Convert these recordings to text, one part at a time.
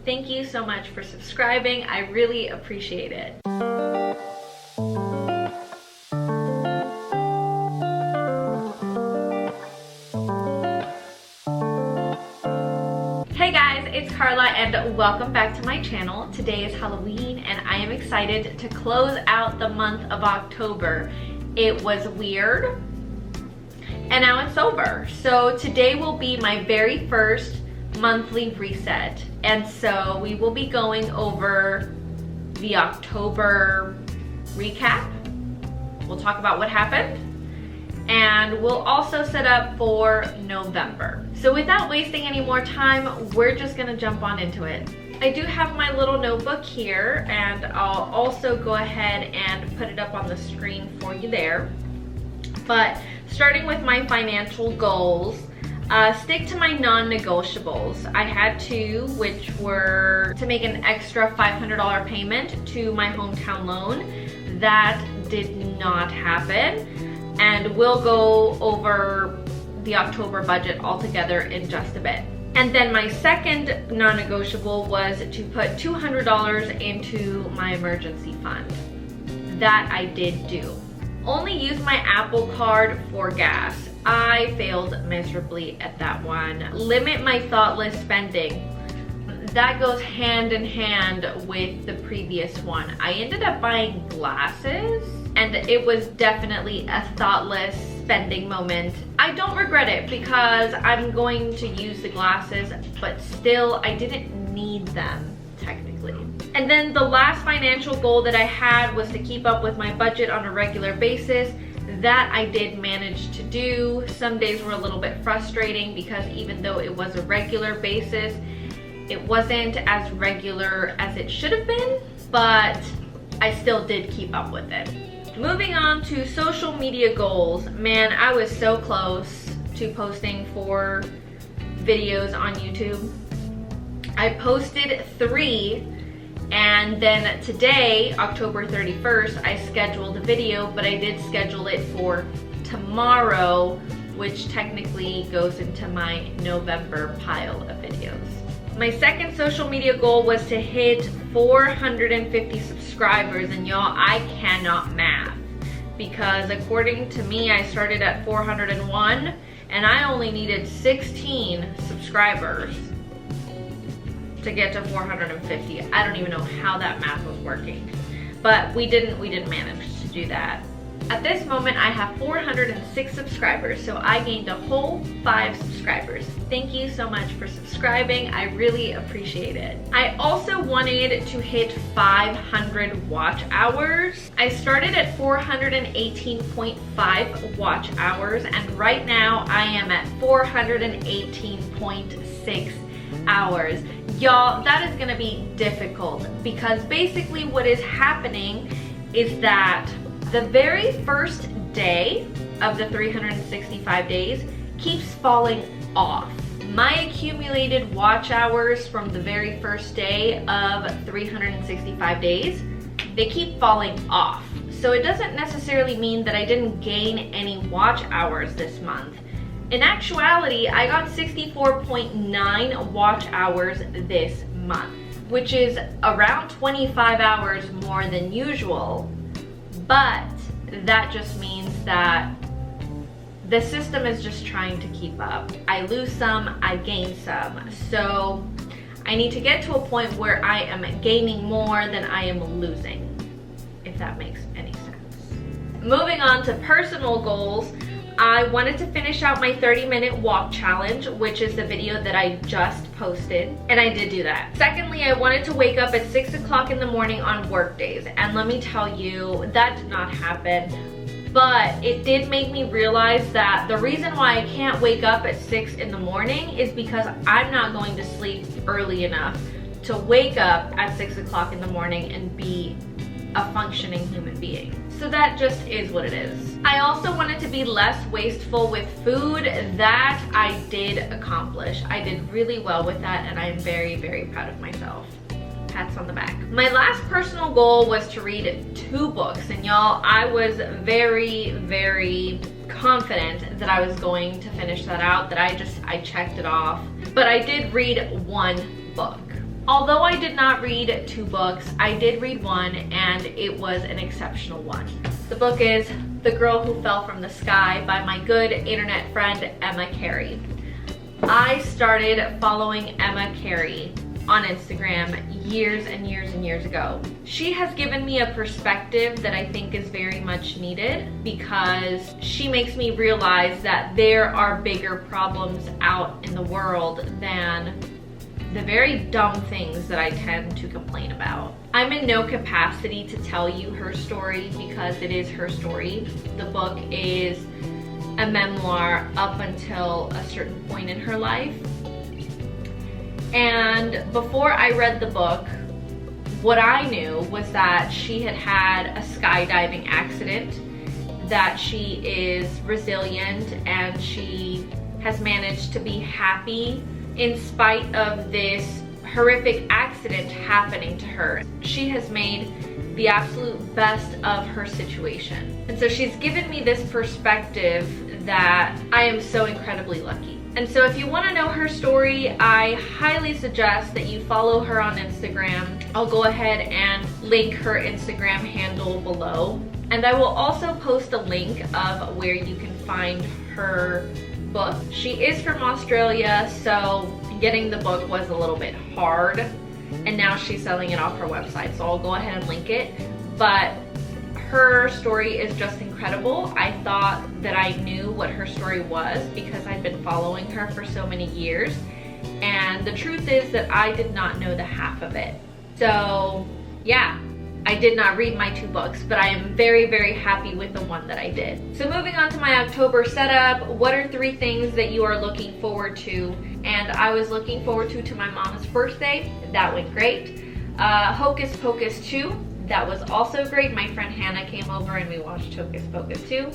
Thank you so much for subscribing. I really appreciate it. Hey guys, it's Carla and welcome back to my channel. Today is Halloween and I am excited to close out the month of October. It was weird and now it's over. So today will be my very first monthly reset, and so we will be going over the October recap. We'll talk about what happened and we'll also set up for November. So without wasting any more time, we're just gonna jump on into it. I do have my little notebook here and I'll also go ahead and put it up on the screen for you there. But starting with my financial goals, stick to my non-negotiables. I had two, which were to make an extra $500 payment to my hometown loan. That did not happen, and we'll go over the October budget altogether in just a bit. And then my second non-negotiable was to put $200 into my emergency fund. That I did do. Only use my Apple Card for gas. I failed miserably at that one. Limit my thoughtless spending. That goes hand in hand with the previous one. I ended up buying glasses and it was definitely a thoughtless spending moment. I don't regret it because I'm going to use the glasses, but still I didn't need them technically. And then the last financial goal that I had was to keep up with my budget on a regular basis. That I did manage to do. Some days were a little bit frustrating because even though it was a regular basis, it wasn't as regular as it should have been, but I still did keep up with it. Moving on to social media goals. Man, I was so close to posting 4 videos on YouTube. I posted 3, and then today, October 31st, I scheduled a video, but I did schedule it for tomorrow, which technically goes into my November pile of videos. My second social media goal was to hit 450 subscribers, and y'all, I cannot math because according to me, I started at 401 and I only needed 16 subscribers to get to 450. I don't even know how that math was working, but we didn't manage to do that. At this moment, I have 406 subscribers, so I gained a whole 5 subscribers. Thank you so much for subscribing. I really appreciate it. I also wanted to hit 500 watch hours. I started at 418.5 watch hours, and right now I am at 418.6 hours. Y'all, that is gonna be difficult because basically what is happening is that the very first day of the 365 days keeps falling off. My accumulated watch hours from the very first day of 365 days, they keep falling off. So it doesn't necessarily mean that I didn't gain any watch hours this month. In actuality, I got 64.9 watch hours this month, which is around 25 hours more than usual, but that just means that the system is just trying to keep up. I lose some, I gain some, so I need to get to a point where I am gaining more than I am losing, if that makes any sense. Moving on to personal goals, I wanted to finish out my 30-minute walk challenge, which is the video that I just posted, and I did do that. Secondly, I wanted to wake up at 6 o'clock in the morning on work days, and let me tell you, that did not happen, but it did make me realize that the reason why I can't wake up at 6 in the morning is because I'm not going to sleep early enough to wake up at 6 o'clock in the morning and be a functioning human being. So that just is what it is. I also wanted to be less wasteful with food. That I did accomplish. I did really well with that and I am very, very proud of myself. Pats on the back. My last personal goal was to read 2 books, and y'all, I was very, very confident that I was going to finish that out, that I checked it off. But I did read 1 book. Although I did not read 2 books, I did read one, and it was an exceptional one. The book is The Girl Who Fell from the Sky by my good internet friend, Emma Carey. I started following Emma Carey on Instagram years and years and years ago. She has given me a perspective that I think is very much needed, because she makes me realize that there are bigger problems out in the world than the very dumb things that I tend to complain about. I'm in no capacity to tell you her story because it is her story. The book is a memoir up until a certain point in her life. And before I read the book, what I knew was that she had had a skydiving accident, that she is resilient, and she has managed to be happy in spite of this horrific accident happening to her. She has made the absolute best of her situation. And so she's given me this perspective that I am so incredibly lucky. And so if you want to know her story, I highly suggest that you follow her on Instagram. I'll go ahead and link her Instagram handle below. And I will also post a link of where you can find her book. She is from Australia, so getting the book was a little bit hard. And now she's selling it off her website, so I'll go ahead and link it. But her story is just incredible. I thought that I knew what her story was because I'd been following her for so many years. And the truth is that I did not know the half of it. So yeah, I did not read my 2 books, but I am very, very happy with the one that I did. So moving on to my October setup, what are 3 things that you are looking forward to? And I was looking forward to my mom's birthday. That went great. Hocus Pocus 2. That was also great. My friend Hannah came over and we watched Hocus Pocus 2.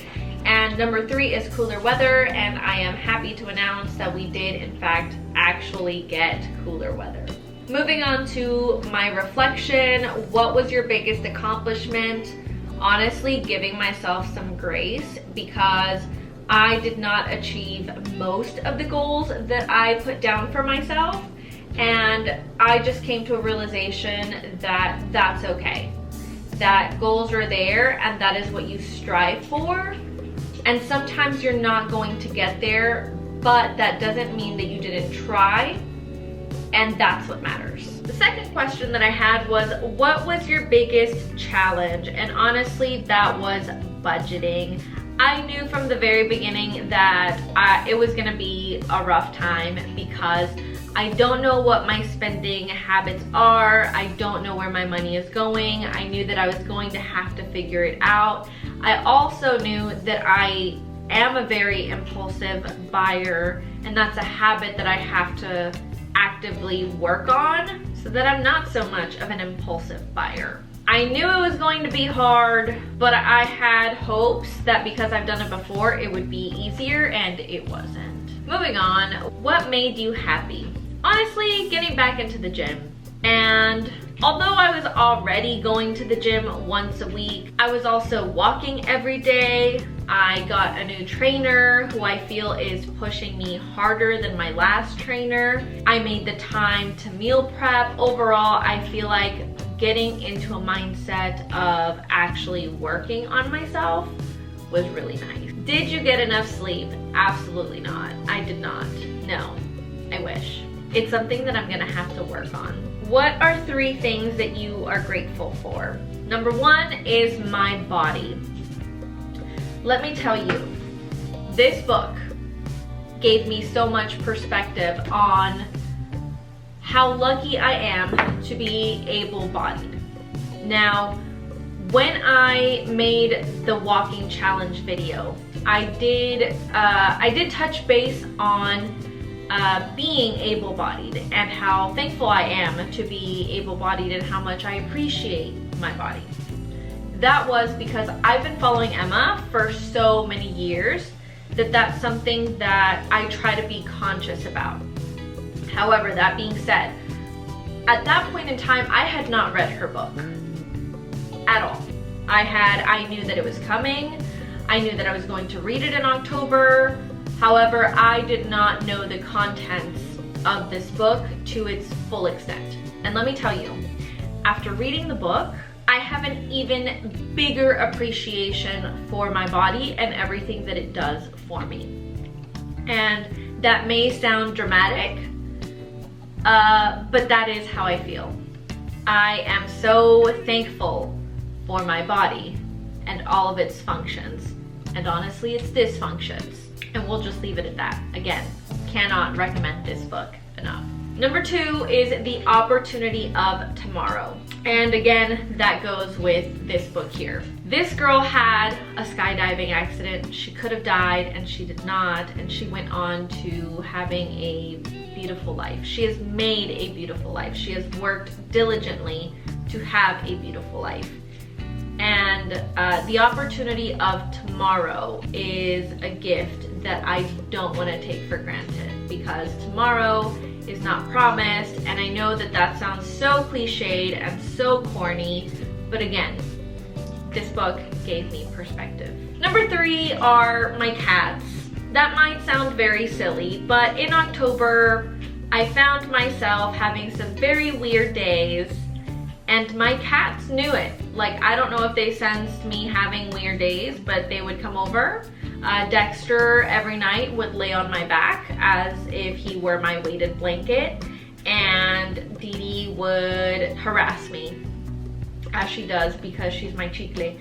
And number 3 is cooler weather, and I am happy to announce that we did in fact actually get cooler weather. Moving on to my reflection, what was your biggest accomplishment? Honestly, giving myself some grace, because I did not achieve most of the goals that I put down for myself. And I just came to a realization that that's okay. That goals are there and that is what you strive for. And sometimes you're not going to get there, but that doesn't mean that you didn't try. And that's what matters. The second question that I had was, what was your biggest challenge? And honestly, that was budgeting. I knew from the very beginning that it was gonna be a rough time, because I don't know what my spending habits are. I don't know where my money is going. I knew that I was going to have to figure it out. I also knew that I am a very impulsive buyer, and that's a habit that I have to actively work on so that I'm not so much of an impulsive buyer. I knew it was going to be hard, but I had hopes that because I've done it before, it would be easier, and it wasn't. Moving on, what made you happy? Honestly, getting back into the gym. And although I was already going to the gym once a week, I was also walking every day. I got a new trainer who I feel is pushing me harder than my last trainer. I made the time to meal prep. Overall, I feel like getting into a mindset of actually working on myself was really nice. Did you get enough sleep? Absolutely not. I did not. No, I wish. It's something that I'm gonna have to work on. What are 3 things that you are grateful for? Number 1 is my body. Let me tell you, this book gave me so much perspective on how lucky I am to be able-bodied. Now, when I made the walking challenge video, I did touch base on being able-bodied and how thankful I am to be able-bodied and how much I appreciate my body. That was because I've been following Emma for so many years that that's something that I try to be conscious about. However, that being said, at that point in time, I had not read her book at all. I knew that it was coming. I knew that I was going to read it in October. However, I did not know the contents of this book to its full extent. And let me tell you, after reading the book, I have an even bigger appreciation for my body and everything that it does for me. And that may sound dramatic, but that is how I feel. I am so thankful for my body and all of its functions, and honestly its dysfunctions, and we'll just leave it at that. Again, cannot recommend this book enough. Number 2 is The Opportunity of Tomorrow, and again that goes with this book here. This girl had a skydiving accident. She could have died and she did not, and she went on to having a beautiful life. She has made a beautiful life. She has worked diligently to have a beautiful life. And the opportunity of tomorrow is a gift that I don't want to take for granted, because tomorrow is not promised, and I know that that sounds so cliched and so corny, but again, this book gave me perspective. Number 3 are my cats. That might sound very silly, but in October, I found myself having some very weird days, and my cats knew it. Like, I don't know if they sensed me having weird days, but they would come over. Dexter every night would lay on my back as if he were my weighted blanket, and Dee Dee would harass me, as she does because she's my chicle.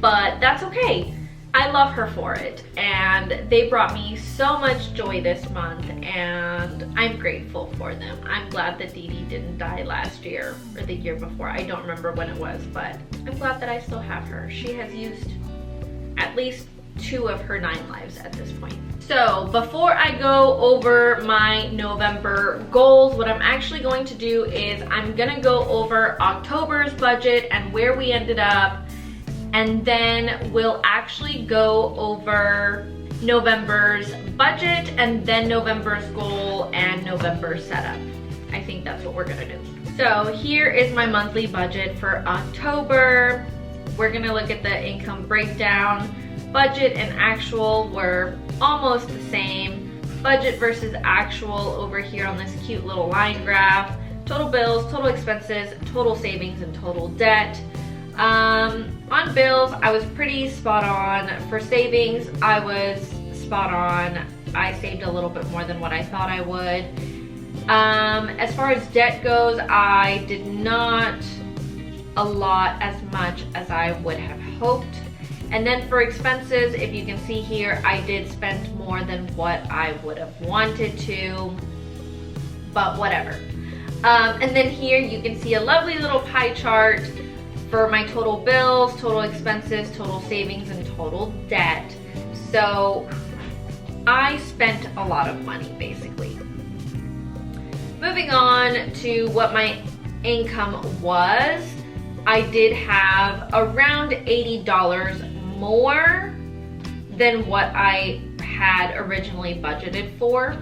But that's okay. I love her for it, and they brought me so much joy this month, and I'm grateful for them. I'm glad that Dee Dee didn't die last year or the year before. I don't remember when it was, but I'm glad that I still have her. She has used at least 2 of her 9 lives at this point. So before I go over my November goals, what I'm actually going to do is I'm gonna go over October's budget and where we ended up, and then we'll actually go over November's budget and then November's goal and November's setup. I think that's what we're gonna do. So here is my monthly budget for October. We're gonna look at the income breakdown. Budget and actual were almost the same. Budget versus actual over here on this cute little line graph. Total bills, total expenses, total savings, and total debt. On bills, I was pretty spot on. For savings, I was spot on. I saved a little bit more than what I thought I would. As far as debt goes, I did not allot as much as I would have hoped. And then for expenses, if you can see here, I did spend more than what I would have wanted to, but whatever. And then here you can see a lovely little pie chart for my total bills, total expenses, total savings, and total debt. So I spent a lot of money, basically. Moving on to what my income was, I did have around $80 more than what I had originally budgeted for.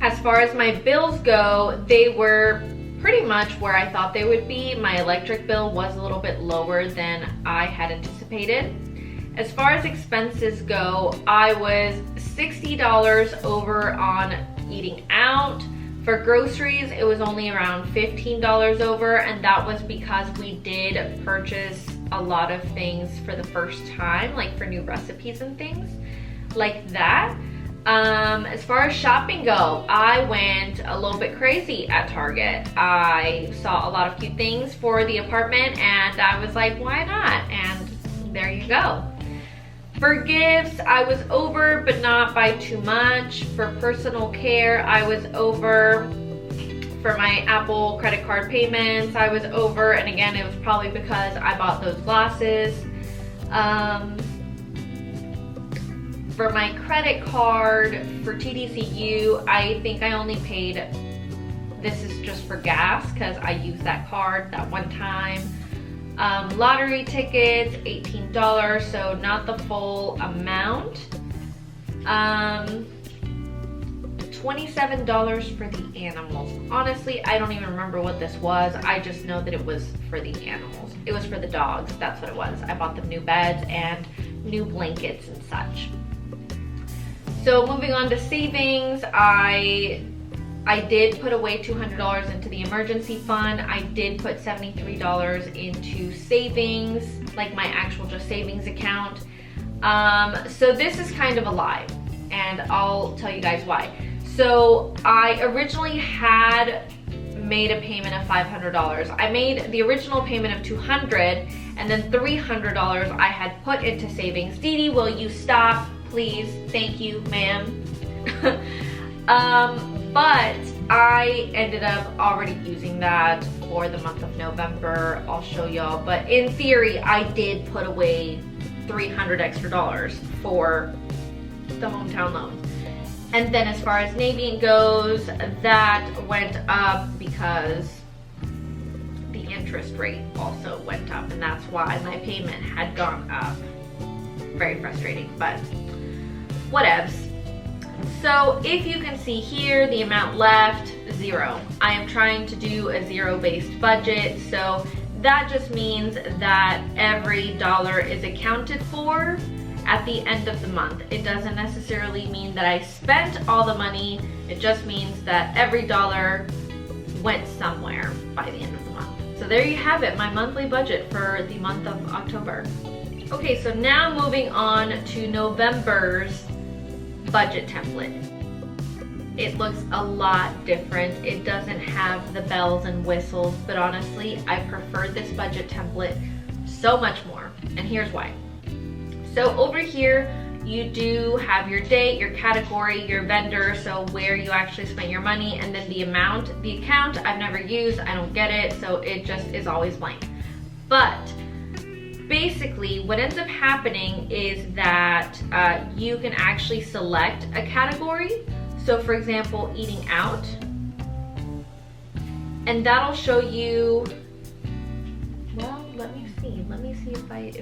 As far as my bills go, they were pretty much where I thought they would be. My electric bill was a little bit lower than I had anticipated. As far as expenses go, I was $60 over on eating out. For groceries, it was only around $15 over, and that was because we did purchase a lot of things for the first time, like for new recipes and things like that. As far as shopping go, I went a little bit crazy at Target. I saw a lot of cute things for the apartment, and I was like, why not? And there you go. For gifts, I was over, but not by too much. For personal care, I was over. For my Apple credit card payments, I was over. And again, it was probably because I bought those glasses. For my credit card, for TDCU, I think I only paid, this is just for gas because I used that card that one time. Lottery tickets, $18, so not the full amount. $27 for the animals. Honestly, I don't even remember what this was. I just know that it was for the animals. It was for the dogs, that's what it was. I bought them new beds and new blankets and such. So moving on to savings, I I did put away $200 into the emergency fund. I did put $73 into savings, like my actual just savings account. So this is kind of a lie, and I'll tell you guys why. So I originally had made a payment of $500. I made the original payment of $200, and then $300 I had put into savings. Dee Dee, will you stop, please? Thank you, ma'am. But I ended up already using that for the month of November. I'll show y'all, but in theory, I did put away $300 extra for the hometown loans. And then as far as Navient goes, that went up because the interest rate also went up, and that's why my payment had gone up. Very frustrating, but whatevs. So if you can see here, the amount left, 0. I am trying to do a zero-based budget, so that just means that every dollar is accounted for at the end of the month. It doesn't necessarily mean that I spent all the money. It just means that every dollar went somewhere by the end of the month. So there you have it, my monthly budget for the month of October. Okay, so now moving on to November's budget template. It looks a lot different. It doesn't have the bells and whistles, but honestly, I prefer this budget template so much more, and here's why. So over here, you do have your date, your category, your vendor, so where you actually spent your money, and then the amount. The account I've never used, I don't get it, so it just is always blank. But basically, what ends up happening is that you can actually select a category. So for example, eating out, and that'll show you, well, let me see if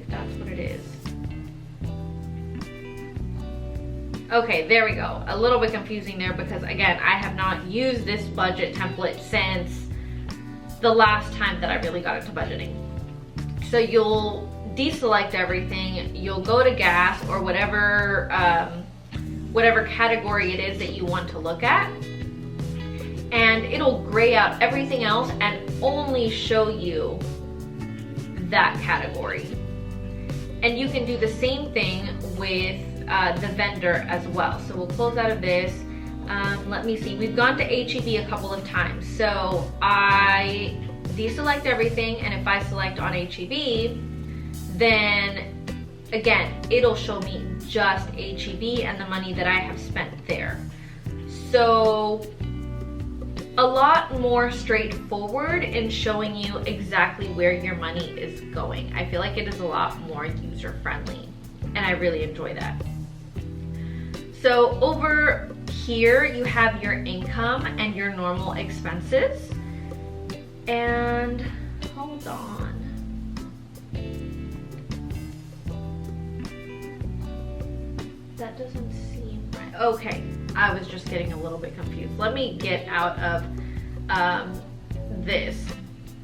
that's what it is. Okay, there we go. A little bit confusing there because again, I have not used this budget template since the last time that I really got into budgeting. So you'll deselect everything, you'll go to gas or whatever category it is that you want to look at, and it'll gray out everything else and only show you that category. And you can do the same thing with the vendor as well. So we'll close out of this. Let me see, we've gone to HEB a couple of times. So I deselect everything, and if I select on HEB, then again, it'll show me just HEB and the money that I have spent there. So a lot more straightforward in showing you exactly where your money is going. I feel like it is a lot more user-friendly, and I really enjoy that. So over here, you have your income and your normal expenses. And hold on. That doesn't seem right. Okay, I was just getting a little bit confused. Let me get out of this.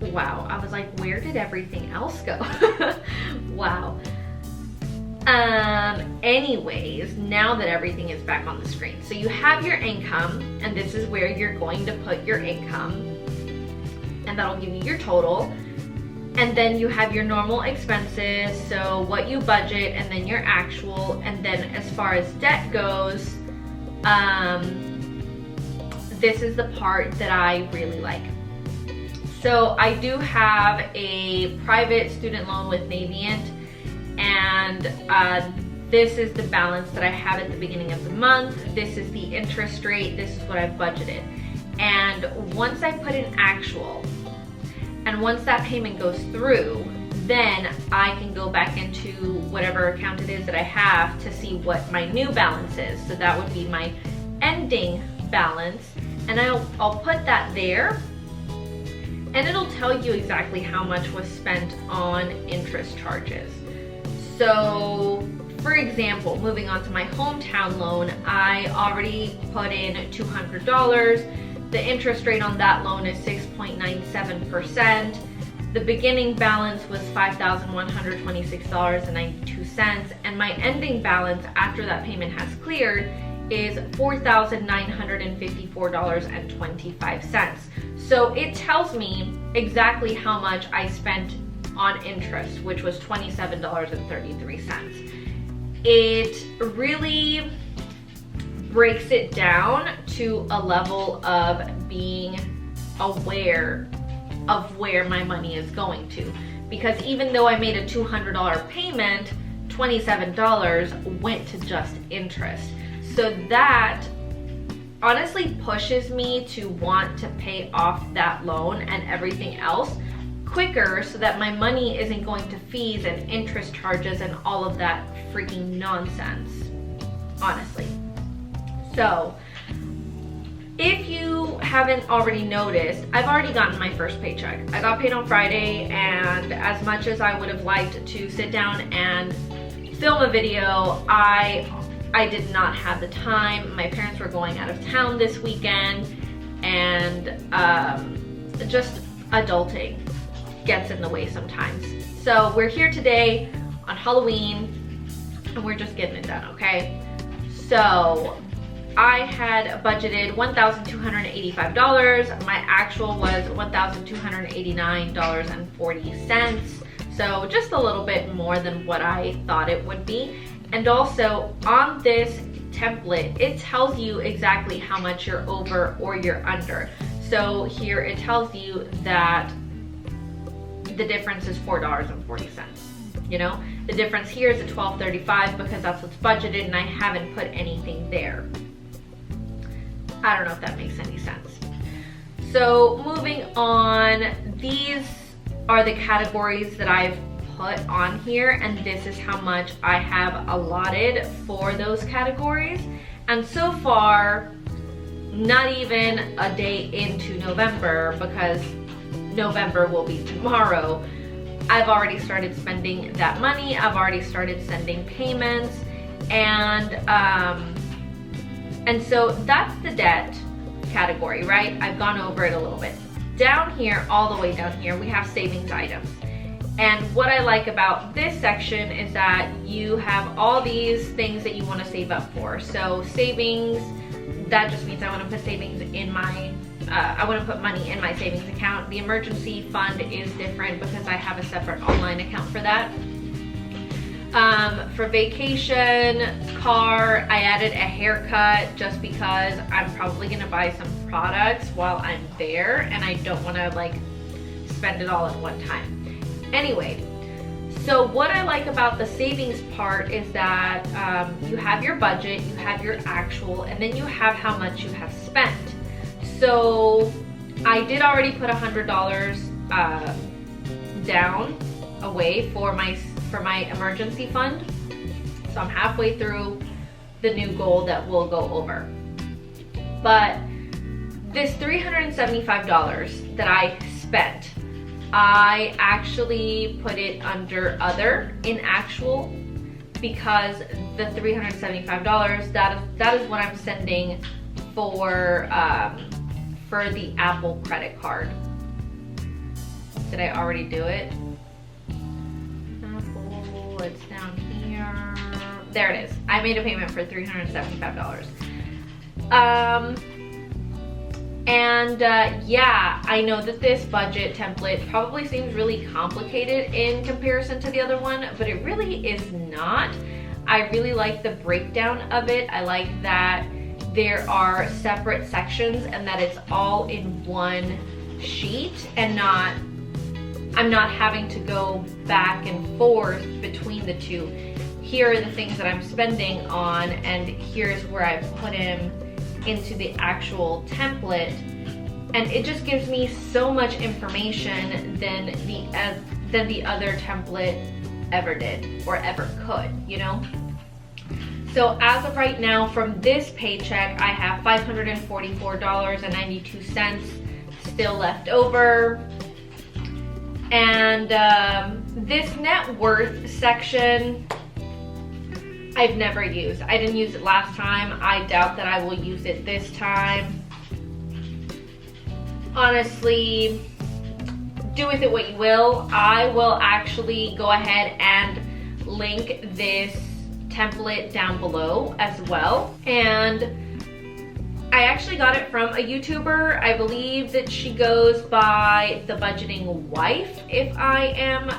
Wow, I was like, where did everything else go? Wow. Anyways, now that everything is back on the screen. So you have your income, and this is where you're going to put your income, and that'll give you your total. And then you have your normal expenses, so what you budget, and then your actual. And then as far as debt goes, this is the part that I really like. So I do have a private student loan with Navient, and this is the balance that I have at the beginning of the month. This is the interest rate. This is what I've budgeted. And once I put in actual, and once that payment goes through, then I can go back into whatever account it is that I have to see what my new balance is. So that would be my ending balance, and I'll put that there, and it'll tell you exactly how much was spent on interest charges. So for example, moving on to my hometown loan, I already put in $200. The interest rate on that loan is 6.97%. The beginning balance was $5,126.92, and my ending balance after that payment has cleared is $4,954.25. So it tells me exactly how much I spent on interest, which was $27.33. It really breaks it down to a level of being aware of where my money is going to. Because even though I made a $200 payment, $27 went to just interest. So that honestly pushes me to want to pay off that loan and everything else quicker so that my money isn't going to fees and interest charges and all of that freaking nonsense, honestly. So if you haven't already noticed, I've already gotten my first paycheck. I got paid on Friday, and as much as I would have liked to sit down and film a video, I did not have the time. My parents were going out of town this weekend, and just adulting gets in the way sometimes. So we're here today on Halloween, and we're just getting it done, okay? So I had budgeted $1,285. My actual was $1,289.40. So just a little bit more than what I thought it would be. And also on this template, it tells you exactly how much you're over or you're under. So here it tells you that the difference is $4.40. You know, the difference here is at $12.35 because that's what's budgeted, and I haven't put anything there. I don't know if that makes any sense. So moving on, these are the categories that I've put on here, and this is how much I have allotted for those categories. And so far, not even a day into November, because November will be tomorrow, I've already started spending that money. I've already started sending payments, and so that's the debt category, right? I've gone over it a little bit. Down here, all the way down here, we have savings items. And what I like about this section is that you have all these things that you want to save up for. So savings, that just means I want to put savings in my, I want to put money in my savings account. The emergency fund is different because I have a separate online account for that. For vacation, car, I added a haircut just because I'm probably gonna buy some products while I'm there, and I don't wanna like spend it all at one time. Anyway, so what I like about the savings part is that you have your budget, you have your actual, and then you have how much you have spent. So I did already put $100 down away for my emergency fund. So I'm halfway through the new goal that we'll go over. But this $375 that I spent, I actually put it under other in actual, because the $375, that is what I'm sending for the Apple credit card. Did I already do it? Apple, it's down here. There it is. I made a payment for $375. Yeah, I know that this budget template probably seems really complicated in comparison to the other one, but it really is not. I really like the breakdown of it. I like that there are separate sections and that it's all in one sheet, and I'm not having to go back and forth between the two. Here are the things that I'm spending on, and here's where I put him into the actual template, and it just gives me so much information than the other template ever did or ever could, you know? So as of right now, from this paycheck, I have $544.92 still left over. And this net worth section, I've never used. I didn't use it last time. I doubt that I will use it this time. Honestly, do with it what you will. I will actually go ahead and link this template down below as well. And I actually got it from a YouTuber. I believe that she goes by The Budgeting Wife, if I am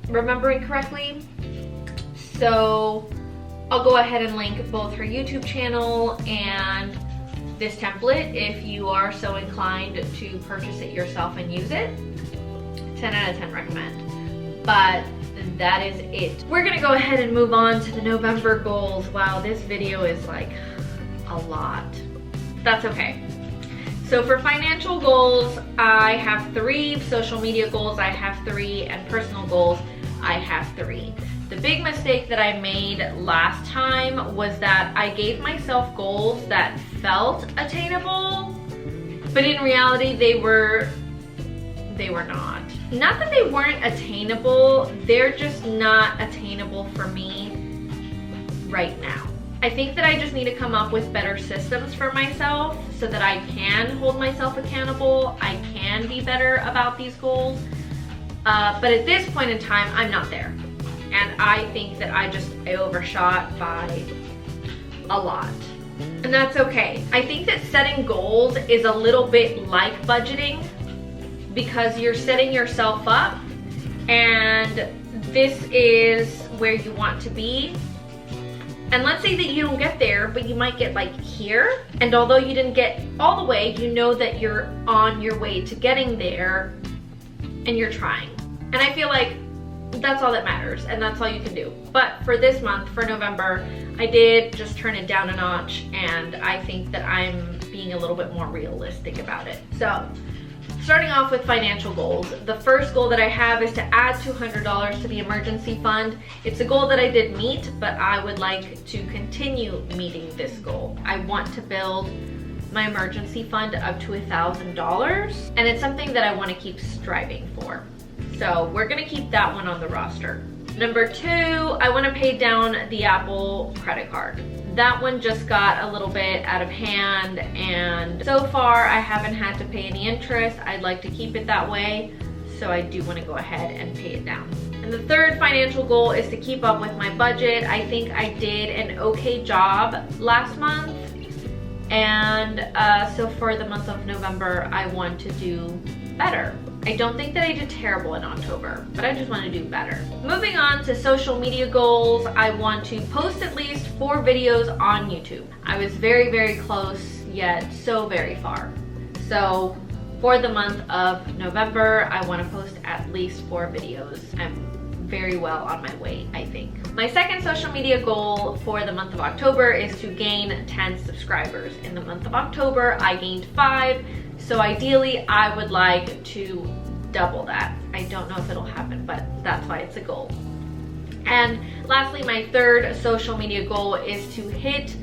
remembering correctly. So I'll go ahead and link both her YouTube channel and this template if you are so inclined to purchase it yourself and use it. 10 out of 10 recommend. But that is it. We're gonna go ahead and move on to the November goals. Wow, this video is like a lot. That's okay. So for financial goals, I have 3. Social media goals, I have 3. And personal goals, I have 3. The big mistake that I made last time was that I gave myself goals that felt attainable, but in reality they were not. Not that they weren't attainable, they're just not attainable for me right now. I think that I just need to come up with better systems for myself so that I can hold myself accountable. I can be better about these goals. But at this point in time, I'm not there. And I think that I overshot by a lot. And that's okay. I think that setting goals is a little bit like budgeting because you're setting yourself up and this is where you want to be. And let's say that you don't get there, but you might get like here. And although you didn't get all the way, you know that you're on your way to getting there and you're trying. And I feel like that's all that matters and that's all you can do. But for this month, for November, I did just turn it down a notch and I think that I'm being a little bit more realistic about it. So starting off with financial goals, the first goal that I have is to add $200 to the emergency fund. It's a goal that I did meet, but I would like to continue meeting this goal. I want to build my emergency fund up to $1,000 and it's something that I want to keep striving for. So we're gonna keep that one on the roster. Number 2, I wanna pay down the Apple credit card. That one just got a little bit out of hand and so far I haven't had to pay any interest. I'd like to keep it that way, so I do wanna go ahead and pay it down. And the third financial goal is to keep up with my budget. I think I did an okay job last month. And so for the month of November, I want to do better. I don't think that I did terrible in October, but I just want to do better. Moving on to social media goals, I want to post at least 4 videos on YouTube. I was very, very close, yet so very far. So for the month of November, I want to post at least 4 videos. I'm very well on my way, I think. My second social media goal for the month of October is to gain 10 subscribers. In the month of October, I gained 5. So ideally, I would like to double that. I don't know if it'll happen, but that's why it's a goal. And lastly, my third social media goal is to hit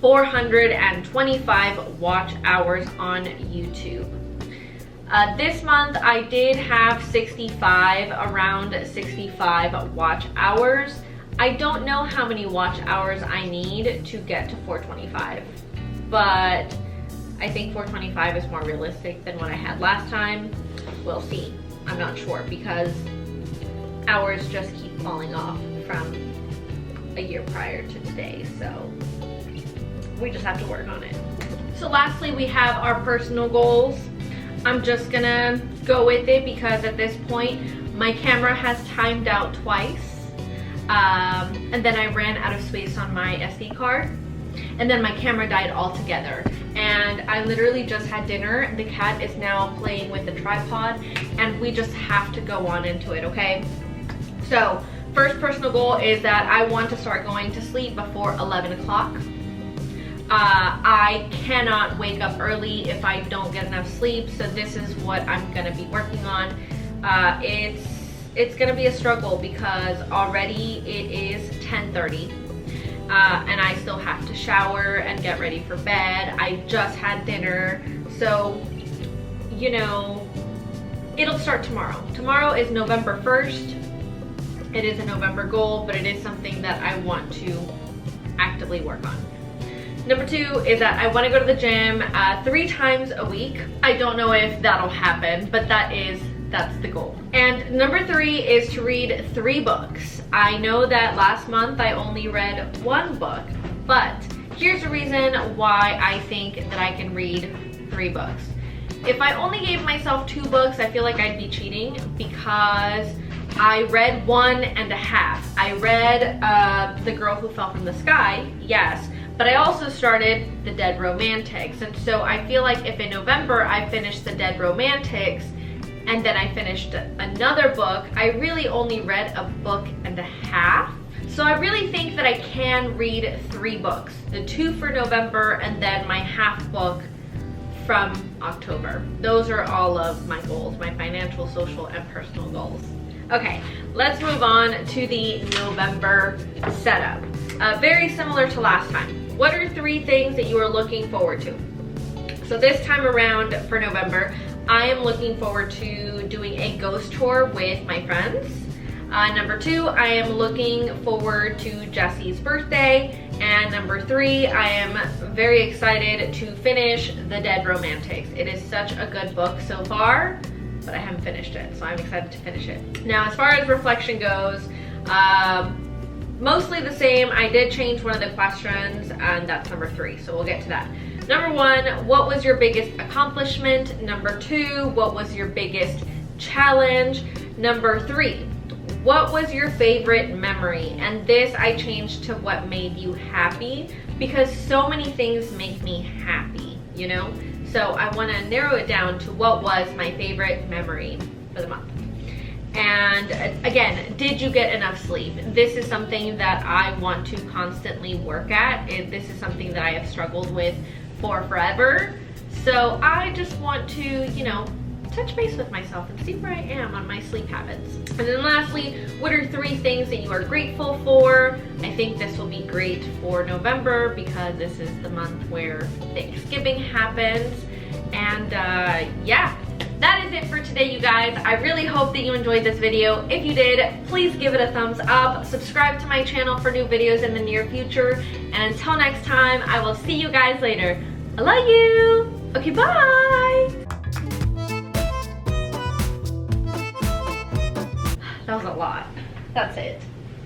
425 watch hours on YouTube. This month, I did have around 65 watch hours. I don't know how many watch hours I need to get to 425, but I think 425 is more realistic than what I had last time. We'll see. I'm not sure because hours just keep falling off from a year prior to today, so we just have to work on it. So lastly, we have our personal goals. I'm just gonna go with it because at this point, my camera has timed out twice, and then I ran out of space on my SD card. And then my camera died altogether. And I literally just had dinner. The cat is now playing with the tripod and we just have to go on into it, okay? So, first personal goal is that I want to start going to sleep before 11 o'clock. I cannot wake up early if I don't get enough sleep, so this is what I'm gonna be working on. It's gonna be a struggle because already it is 10:30. And I still have to shower and get ready for bed. I just had dinner, so, you know, it'll start tomorrow. Tomorrow is November 1st. It is a November goal, but it is something that I want to actively work on. Number 2 is that I want to go to the gym 3 times a week. I don't know if that'll happen, but that's the goal. And number 3 is to read 3 books. I know that last month I only read 1 book, but here's the reason why I think that I can read 3 books. If I only gave myself 2 books, I feel like I'd be cheating because I read 1.5. I read The Girl Who Fell from the Sky, yes, but I also started The Dead Romantics. And so I feel like if in November I finished The Dead Romantics and then I finished another book, I really only read 1.5 books. So I really think that I can read 3 books, the 2 for November and then my half book from October. Those are all of my goals, my financial, social, and personal goals. Okay, let's move on to the November setup. Very similar to last time. What are 3 things that you are looking forward to? So this time around for November, I am looking forward to doing a ghost tour with my friends. Number 2, I am looking forward to Jesse's birthday. And number 3, I am very excited to finish The Dead Romantics. It is such a good book so far, but I haven't finished it, so I'm excited to finish it. Now, as far as reflection goes, mostly the same. I did change one of the questions, and that's number 3, so we'll get to that. Number 1, what was your biggest accomplishment? Number 2, what was your biggest challenge? Number 3, what was your favorite memory? And this I changed to what made you happy, because so many things make me happy, you know? So I want to narrow it down to what was my favorite memory for the month. And again, did you get enough sleep? This is something that I want to constantly work at. This is something that I have struggled with for forever. So I just want to, you know, touch base with myself and see where I am on my sleep habits. And then lastly, what are 3 things that you are grateful for? I think this will be great for November because this is the month where Thanksgiving happens. And yeah, that is it for today, you guys. I really hope that you enjoyed this video. If you did, please give it a thumbs up. Subscribe to my channel for new videos in the near future. And until next time, I will see you guys later. I love you. Okay, bye. That was a lot. That's it.